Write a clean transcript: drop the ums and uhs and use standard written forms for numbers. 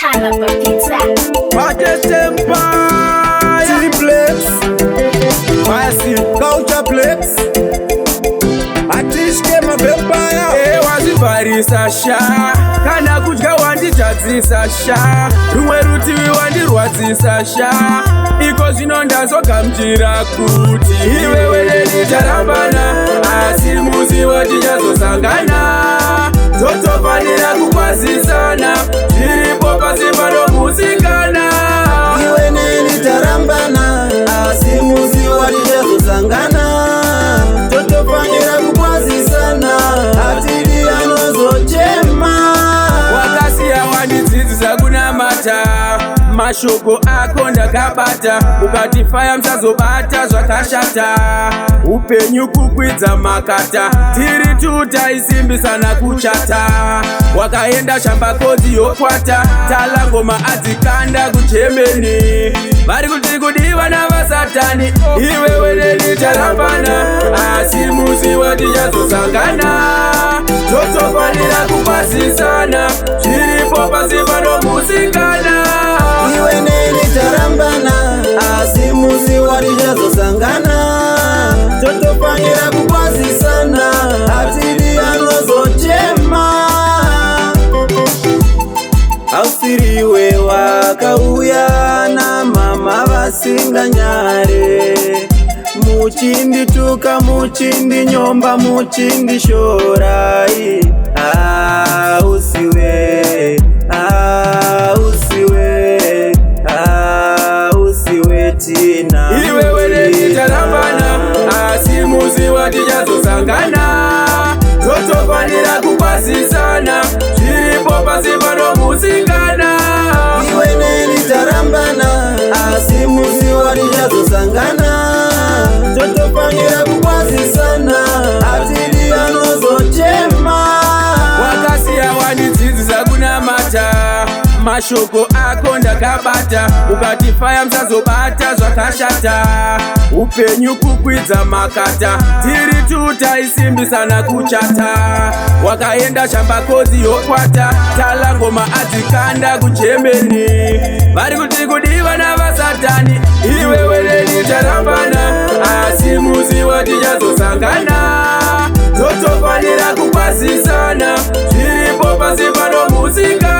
Cannabis Pizza. Majesty Empire T-Plex Massive Culture Plex Atishke mavempire wazivharisa sha kana kudya wanditadzisa sha rumwe rutivi wandirwadzisa sha iko zvino ndazogamuchira kuti iwewe neni tarambana asi muzivo tichazosangana totofanira kukwazisana zviripo pasi panomusikana iwe neni tarambana asi muzivo tichazosangana totofanira kukwazisana hatidi anozochema wakasiya wandidzidzisa kunamata mashoko ako ndakabata ukatifaya musazobata zvakashata upenyu kukwidza makata tiri tutaisimbisana kuchata wakaenda shambakodzi yokwata talangoma adzikanda kuchemeni vari kuti kudiva navasatani iwewe neni tarambana asi muzivo tichazosangana totofanira kukwazisana zviripo pasi panomusikana iwe neni tarambana asi muzivo tichazosangana totofanira kukwazisana hatidi anozochema ausiriwe wakauya namama vasinganyare muchindituka muchindinyomba muchindishorai usiwe tina iwewe neni tarambana asi muzivo tichazosangana totofanira kukwazisana zviripo pasi panomusikana iwe neni tarambana asi muzivo tichazosangana totofanira kukwazisana hatidi anozochema wakasiya wandidzidzisa kunamata mashoko ako ndakabata ukatifaya musazobata zvakashata upenyu kukwidza makata tiri tutaisimbisana kuchata wakaenda shambakodzi yokwata talangoma adzikanda kuchemeni vari kuti kudiva navasatani iwewe neni tarambana asi muzivo tichazosangana totofanira kukwazisana zviripo pasi panomusika